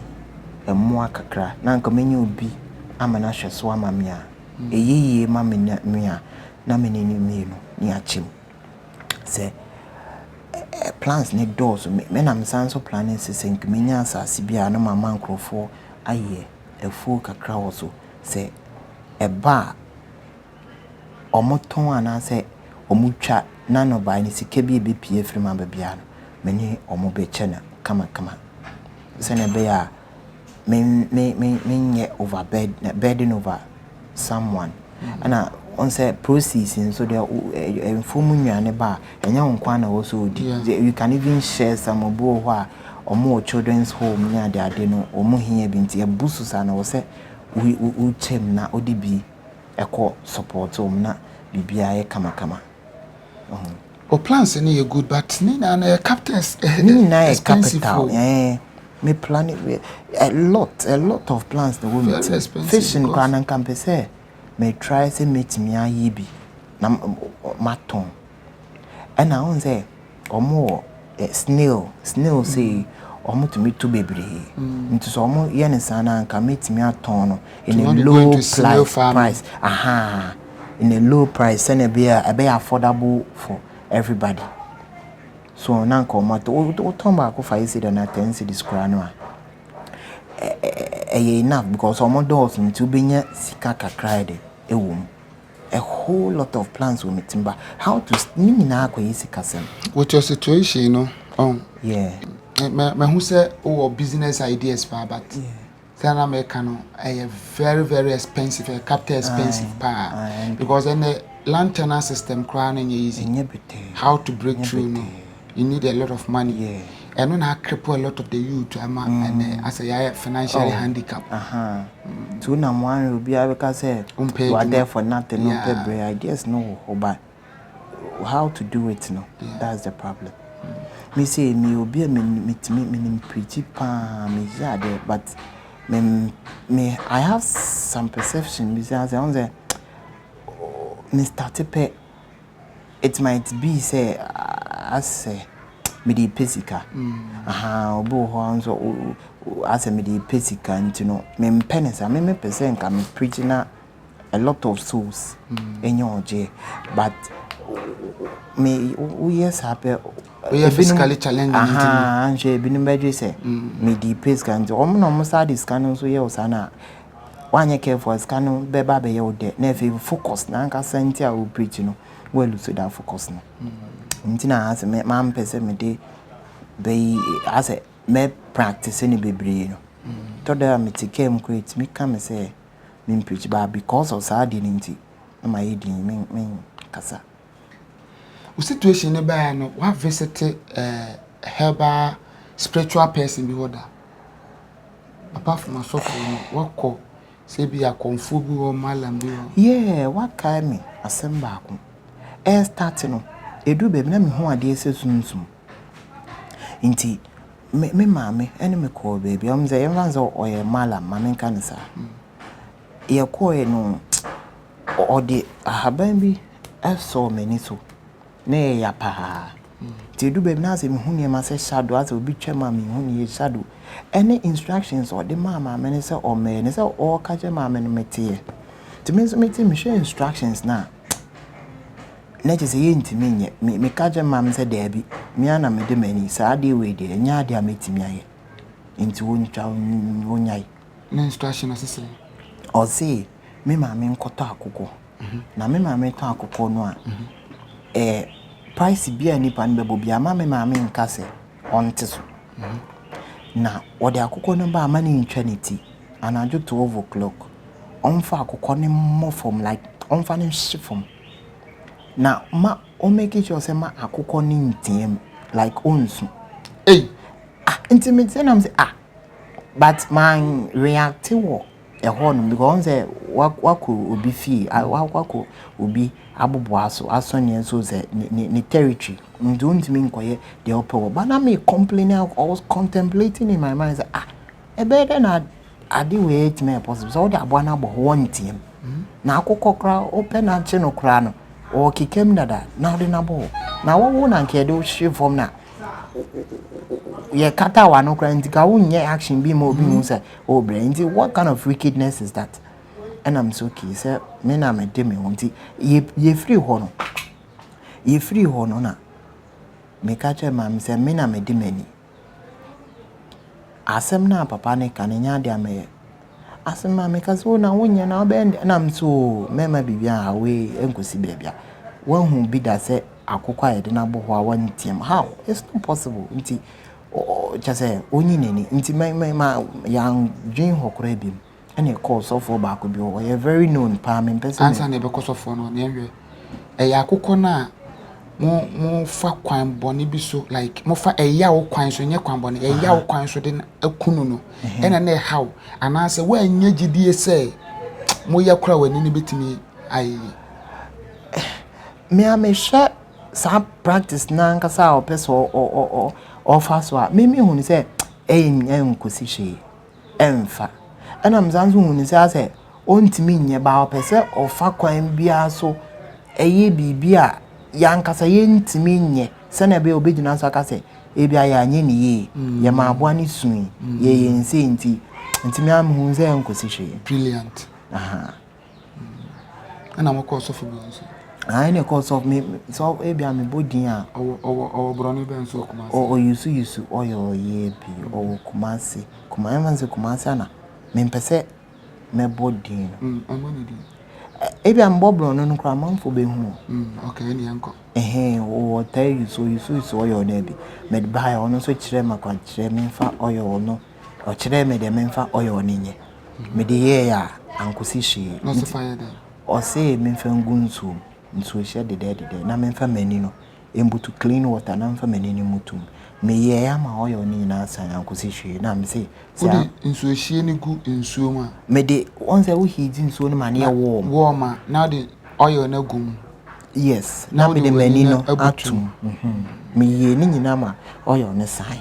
S1: emwa kakra nanka me nyu obi amana hweso amamia eyeye ma me nua na me ni no ni achim say plans ne doors me na msanso planning sese nkmenya asase bia na mama nkrofo aye efu kakra woso say eba omoton ana say omutwa na no ba ni sike bi ebepie frima ba bia no me ni omobeche na kama se ne be ya me burden over someone ana on say processing so there inform nwane ba enya wonkwa na wo so di you can even share some obo ho a omo children's home nya ade no omo hia bi nti ebusu sa na wo say u chem na odibi eko support na bibia ye kama
S2: o plans ni good but ni na captains
S1: ni na capital me plan it a lot of plans the woman fishing kwan and campese me try say meet me ayi bi na maton and I won say omo snail say omo to me too bebre into so omo ye ne sana nka meet me aton no in a low price in a low price and be affordable for everybody. So now come out o tomba ko fa isi da na 10 cedis kra no enough because omo doors nti obenya sika kakra de ewom a whole lot of plans with timber how to nini na akwa isi kasem
S2: with your situation you know
S1: yeah
S2: me who say business ideas pa but sana me kano very very expensive capital expensive because then the land tenure system kra no easy how to break through no you need a lot of money and when I cripple a lot of the youth and as a financially handicapped
S1: two na one will be able say you are there for nothing no pay ideas no but how to do it no that's the problem. Me say me obi me pretty pa me there but me I have some perception because I say me start pay it might be say as say me di pesika obo ho anso as me di pesika nti no me penisa me percent ka me preaching na a lot of souls enyoje but me yes happy
S2: we are physically challenging
S1: anje binu beje say me di pesika nti omo no mo sa dis kan so ye osana wanye careful scan be ba be ye ode na fe focus na nka senti a o preach no well so that focus no ntina as me man pese me de be as me practice ni bebre no to da me tike m create me come say me preach ba because of sad nti na my edi me kasa
S2: o situation ne ba no wa visit herbal spiritual person be order apart from so what call say be a konfu bi o malam bi o
S1: yeah what kai me asem ba ko start no edu be na me ho ade esesunsum nti me mame ene me call baby am say emvanzo oye malam mame kan sa ye ko e no ode ahaban bi eso meni so ne ya pa ti edu be na say me hu ne ma say shadow as obi twema me hu ne shadow any instructions or the mama me say o me ne say o ka je mama no metie ti me so metie me share instructions na na je say yentimi nye me ka je mama say da bi me ana me de mani sa de we de nya de ametimi aye nti wontwa wonyai
S2: na instruction asese
S1: o say me mama nkoto akoko na me mama to akoko no a price bia ni pan bebo bia mama nka se onte so na ode akoko no ba amani ntwaniti anajo 12 o'clock onfa akoko ne mo from like onfa ne shifom na ma o make sure say ma akoko ne ntiem like onsu intimate na say but man react wo ehon because say wako obi fi wako obi aboboaso asonye so say ni territory don't mean koye the opo but na me complaining I was contemplating in my mind say e better na ade we it me possible so the abona bo one team na akoko kra open na che no kra no o kikem dada na de na bo na wo na nke de shi form na ye kata wa no kra ntika wonye action bi ma obi hu say oh brain what kind of wickedness is that and I'm so key say me na me de me wonti ye free ho no na me ka che mam say me na me de mani asem na papa ne kan nya de ame asem ma me ka so na wonye na obend na am so mema bibia awe enkosi bebia won hu bi da say akokwa ye de na bo ho a wantiem how it's not possible nti just say onyi neni nti ma yang dream hokora bim ene call so for back bi o ye very known pa me person
S2: answer na be cause of no na ehwe akokọ na mo fa kwan boni bi so like mo fa wo kwan so nye kwan boni wo kwan so de akunu no ene na how anase wa anya gidie say mo ye kora wani ni betimi ai
S1: me amesha sa practice na nkasa o person o fast wa me hu ni say nkosi hwe emfa ana mzanzu hu ni say ontimi nye ba opese ofa kwan bia so bibia yankasa ye ntimi nye se na be obegina so aka say ebia ya anye ni ye ye ma aboa ni sun ye yense ntimi am hu say nkosi hwe
S2: brilliant ana mo course of music
S1: I ne course of me so ebia me bodin a
S2: o broni ben so Kumasi
S1: o yusu oyo ye bi o Kumasi Kumasi ana me mpese me bodin
S2: amani di
S1: ebia mbobro no nkra manfo be hu
S2: okay ni enko
S1: o tell yusu oyo na bi me buy ono so kire makwa kire me fa oyo no o kire me de me fa oyo ni nye me de ye ya ankosi hwe
S2: no so fire dem
S1: o say me fa ngunsu nso hye de na me fa mani no embutu clean water na mfa mani ni mutum me ye ya ma oyo ni na san ankosi hwe na me say
S2: nso hye ni gu nsuo ma
S1: me de on say wo hidi nsuo no ma na
S2: warm na de oil na gum
S1: yes na me de mani no atum me ye ni nyina ma oyo ne san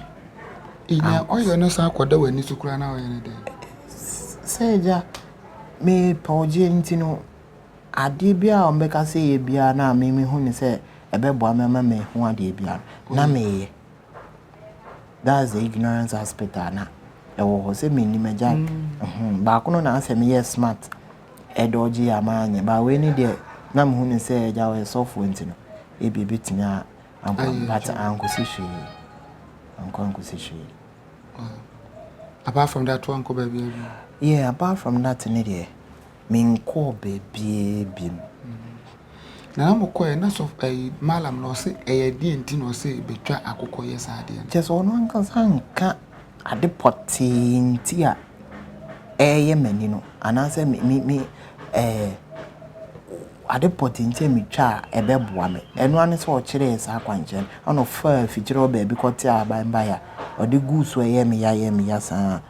S2: ina oyo no san akoda wani sukura na oyo ne de
S1: seja me poje ntino ade bia o mbeka se ye bia na me hu ni se ebebo amema me hu ade bia na me that's the ignorance aspect na ewo ho se me ni meja ba ko no na se me yes smart edoji amanye ba we ni de na me hu ni se eja we software ntino e bi betimi a but ankosi hwe
S2: apart from that one ko baby
S1: yeah apart from that ni de minko baby bim
S2: na mo ko na so malam no se di enti no se betwa akokọ yes ade
S1: just ono anka sanka ade potinti a ye mani no anase mi ade potinti mi twa ebeboa me eno ane so o kire sa akwanche ono fa fikire o baby kote abamba ya ode gusu ye mi ya sa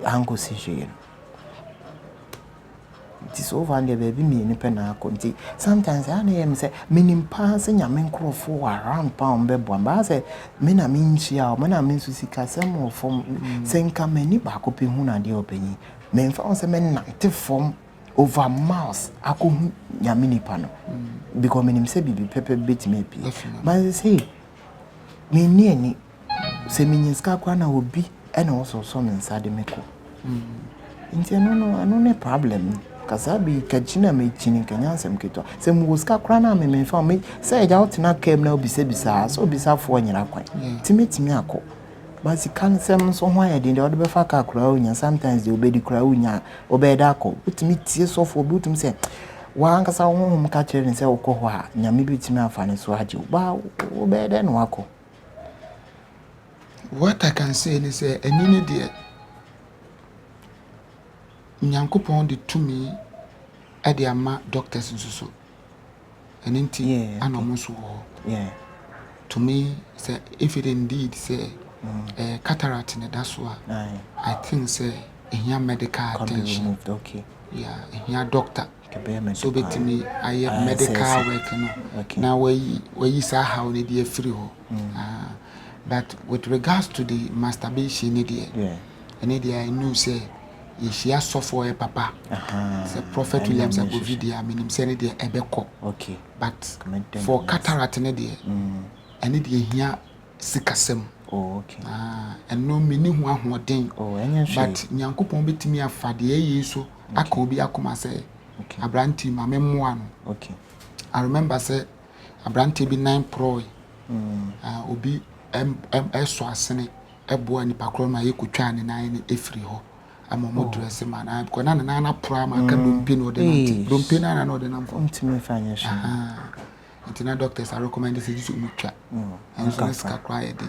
S1: ankosi hwe it's over and baby me ni pena konti sometimes I am say minim pass nyame nkrofo around pound bebo ba say me na me nchia o me na me nsusika sem ofom senka mani ba ko pe hu na de opanyi me mfa on say me nante form over miles akohu nyame ni pa no because minim say bibi pepe betime pi but say me ni ani say minyiska kwa na obi ena oso so me nsade meko nti no ne problem kasabi kachina me chini kanyansem keto se muska kra na me fa me se eja otina kem na obisa so obisa fo nyira kwan timetimi akọ basi kansem so ho ya de de be fa ka kra onya sometimes de obedi kra onya obeda akọ utimi tie so fo obutum se wa ankasa ho ka kire se okọ ho a nyame bitimi afane so haje ba obeda no akọ.
S2: What I can say is enini de Nyankopon de to me at the ama doctors and so and inti anomuso
S1: yeah
S2: to me say if it indeed say cataract in that's why I think say in medical attention
S1: okay
S2: yeah in doctor so bet me I medical work no now we say how they dey free ho but with regards to the masturbation and I knew say she has suffer papa say Prophet Williams Agovidia minim say dey ebeko
S1: okay
S2: but for cataract ne dey and dey hia sikasem
S1: okay
S2: and no mini hu ahoden but nyankopon betimi afade yeso aka obi akoma say abranti ma memmoa no
S1: okay
S2: I remember say abranti bi 9 pro obi so asene ebo ani pakro ma yekotwa ne nan ne efiri ho amomo dress man because na prama ka dompe no de nanti dompe na no de namfo
S1: ntime fanya shi
S2: internal doctors are recommended say you mutwa and so ska cry dey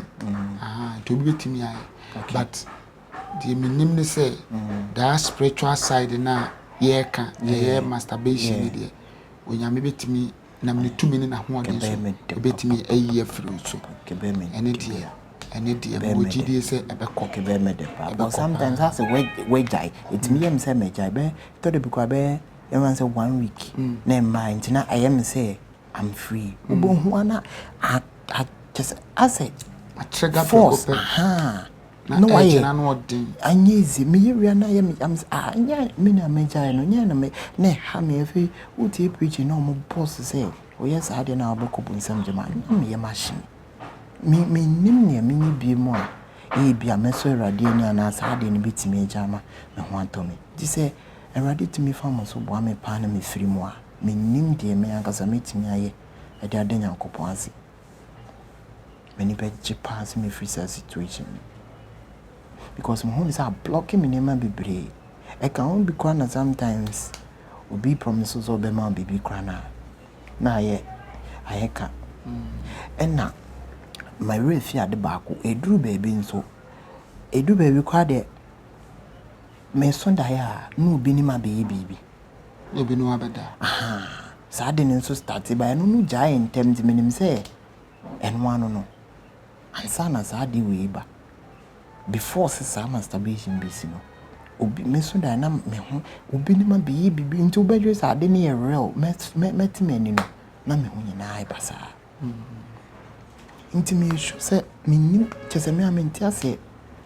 S2: to be betimi ai but the minimum say that spiritual side na ye ka ye masturbation dey onyame betimi na mnetumi ne na ho ode so betimi ayi afiri so ene dey and it be say
S1: okay be me de pa but sometimes as a we die it me am say me die be to de because be you say 1 week na mind na I am say I'm free ubo hu ana I just as a
S2: trigger
S1: force
S2: na ejina no odin
S1: anyezi me yewia na ye am anya me na meja no nya na me na ha me afi uti preach na mo boss say o yes ade na abokobu nsam jema me ye machine me nim ne me ni bi mu a e bia me so Awurade ani ana sa ade ne bitimi ejama me ho atome di say Awurade timi fa mo so boa me pa na me firi mu a me nim de me ankasa metimi aye ade ade Nyankopon ase me ni be pass me free situation because my home is blocking me name bebre I can be crying sometimes will be promises or be man baby crana na ye ayeka and na my real fear the back e drew baby so e do baby kwa de me sonda ya no bi ni ma baby
S2: e bi no abeda
S1: aha sa de nso start by no giant terms minim say and one no ansa na sa de we ba before say masturbation be no obi me so da na me ho obi ni ma be bibi nti obedwe sa de ne real met me ni no na me ho nyina ai basa nti me sho say me ni chese me amenti ase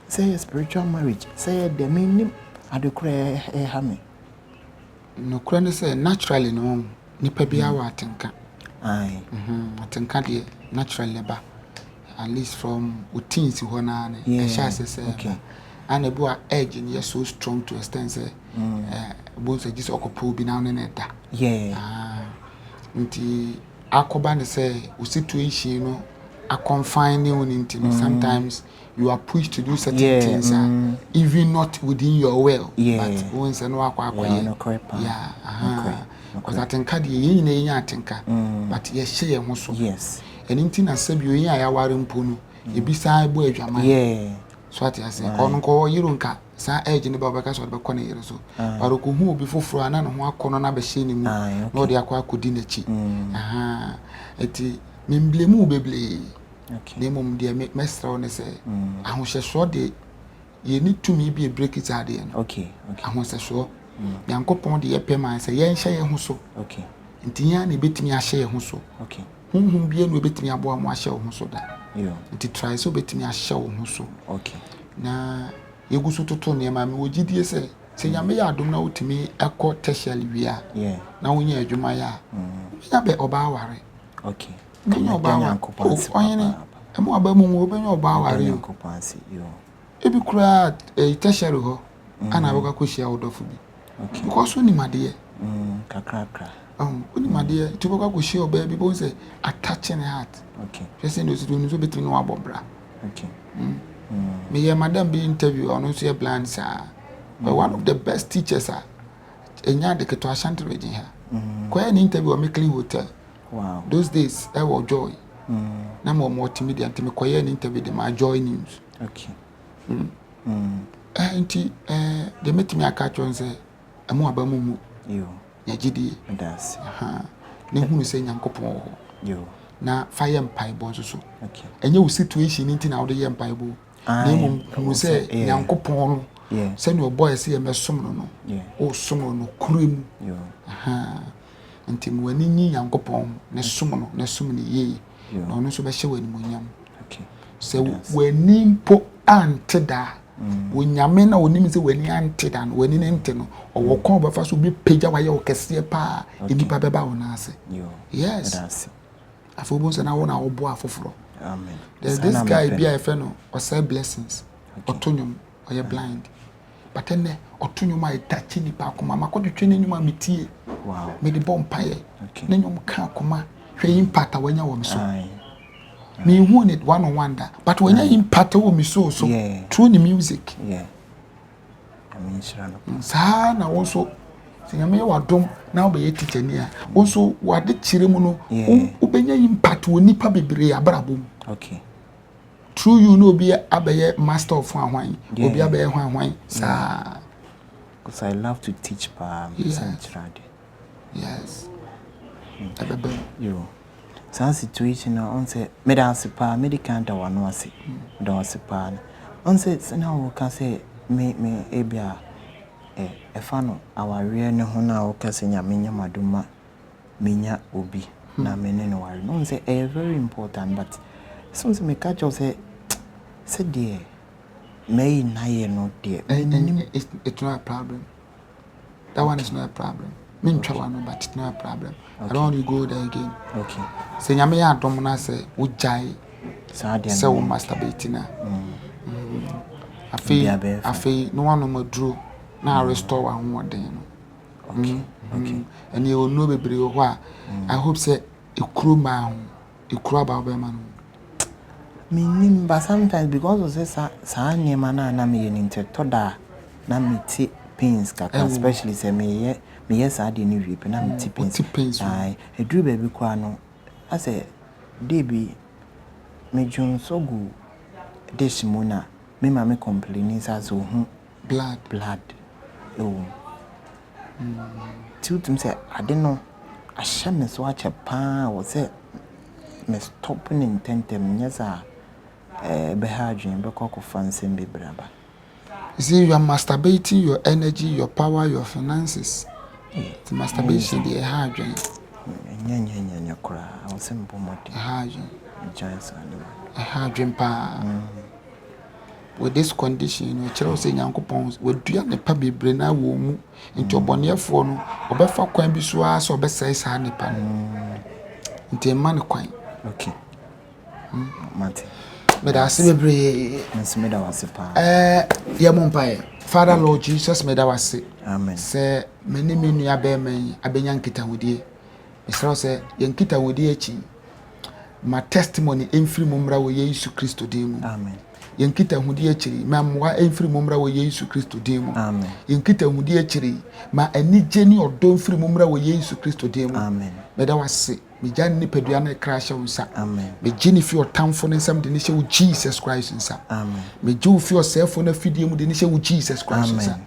S1: say spiritual marriage say the me ni adekure ha me
S2: no kura ne say naturally no nipa bia wa atenka
S1: ai
S2: atenka de naturally ba at least from teens who na ne say and a edge and yes so strong to extend say both just okopo bi na ne da nti akoba ne say o situation no a confine you into sometimes you are pushed to do certain things even not within your will but once no akwa because atenka de yin na yin atenka but ye hye ho so enti na sabio yin ayaware mpo no ebisa ebo adwama so ati ase kono ko yirunka sa edge ne baba ka so be kɔ ne yire so paro ko hu obi foforo ana no ho akɔno na be hye ne mu no de akɔ akodi na chi eti memblemu beble ne mom de mesra ne se ahohyɛso de ye ni tumi bi break it ade no ahohyɛso Nyankopɔn de ye pema se ye nhye ye ho so nti ya na betimi ahye ye ho so hunhun bia no betimi abo mo ahye wo ho so da nti try so betimi ahye wo ho so na yegusu toto ne ma me wogidie se nyame ya adom na wotimi ekɔ tertiary wia na wonya adwuma ya nya be oba aware nya oba aware emo aba mu wo benya oba aware ebi kura tertiary ho ana aboka koshia wodofo bi because oni made
S1: kakra
S2: oni made to boka koshia oba bi bo say attaching heart person do so betimi no abobra me hear madam be interview on so your blind sir but one of the best teachers are enya de keto ashanti region here kwa an interview me clean hotel those days I was joy na mo multimedia ntime kwa an interview de my joy news enti de metimi aka chon say amo abamu mu ya gidi
S1: das
S2: ne hunu say Nyankopon ho na fire mpai bon so enye wo situation nti na wo de mpai bo na mu say Nyankopon say no boy say me som no o som no kurem nti mu ani nyi Nyankopon ne som no ne som ne ye na ono so be hye wani monyam say wani mpo anteda wonyame na onim se wani anteda no wani ne nte no owo kon ba fa so bi pagya wa ye o kese pa enipa beba wona ase yes afobonse na wona obo afoforo
S1: amen
S2: there's this guy be I feel no or say blessings otonyum or you blind but then otonyum I touch ni pa akoma makodwetwe ne nyuma metie me de bom paye ne nyum ka akoma hwe impact awanya wo me so me hu it one on one da but when you impact wo me so through the music
S1: I mean shirano
S2: sa na wo so sinyame wa dom na obe teacher ni a wo so wade kire mu no obenya impact wo nipa bebre abrabom through you know be abaye master of hwan obi abaye hwan sa
S1: because I love to teach pa
S2: yes
S1: you some situation on say me dance pa medical da wano ase dance pa on say na wo ka say me ebia efa no aware ne ho na wo ka say nyame nyamadoma menya obi na me ne no ware no say very important but some me catch you say there may na no dear.
S2: It's not a problem. That one is not a problem. Me try one, but it's not a problem. I don't want you go there again.
S1: Okay.
S2: Say nyame ya dom na say wo jai. Say wo masturbate na. Afi no one no maduro na restore one more den.
S1: Okay.
S2: And you know bebre ho a I hope say ekuro ma ho. Ekuro ba be man.
S1: Me but sometimes because of this sa nyema na me yente toda na me ti pains kaka especially say me yes I didn't reap na me ti pains. Ai edru baby kwa no I say debi me jun so go this mona me ma me complaining as so blood oh tutum say I don't know I shame so acha pa was say me stopping in tentem nyesa behadwin bekoko fansem bebraba.
S2: You see, you are masturbating your energy, your power, your finances. The masturbation the hardwin.
S1: Nya kura I was simple mode.
S2: Hardwin.
S1: Giants
S2: a hardwin pa. With this condition, you know, Chelsea saying Yankopons would do ne pa bebre na wo mu into obonefo no obefa kwan bi so a so obesai sa ne pa no. Nti man kwan.
S1: Okay. Mate.
S2: But I see bebre.
S1: Nsmeda wase pa.
S2: Ya mompae. Father Lord Jesus meda wase.
S1: Amen.
S2: Say many nua be men abenya nkita hodie. Mesra say yankita hodie echi. My testimony emfiri mumra wo Yesu Kristo din mu.
S1: Amen.
S2: Yankita hodie echiri ma mwa emfiri mumra wo Yesu Kristo din mu.
S1: Amen.
S2: Yankita hodie echiri ma anije ni odo emfiri mumra wo Yesu Kristo din mu.
S1: Amen.
S2: Meda wase. Me jan ni pedua na krasha unsa.
S1: Amen.
S2: Me gini fi otamfo ne nsam de ne hye wo Jesus Christ unsa.
S1: Amen.
S2: Me ju fi osefo na fidie mu de ne hye wo Jesus Christ unsa.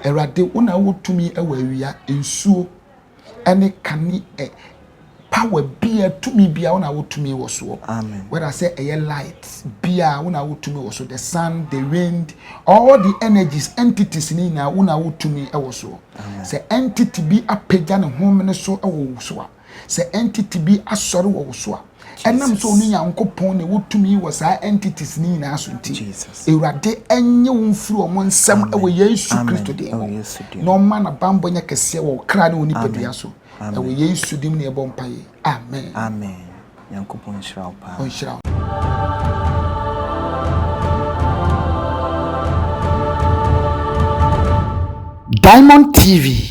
S2: Erade una wotumi ewa awia ensuo ene kani power bia tumi bia una wotumi wo so.
S1: Amen.
S2: Where I say a light bia una wotumi wo so, the sun, the wind, all the energies, entities ni na una wotumi ewo so. Say entity bi apagya ne home ne so ewo so a. Say entity bi asori wo so a. Enam so onu Nyankopon ne wotumi wo sa entities ni na so nti.
S1: Jesus.
S2: Ewurade enye wo mfuru omo nsam ewo Yesu Kristo de. No man na bambo nya kese wo kra ne oni padua so. Ewo Yesu dim ne ebo mpaye. Amen.
S1: Amen. Nyankopon shira pa.
S2: On shira. Diamond TV.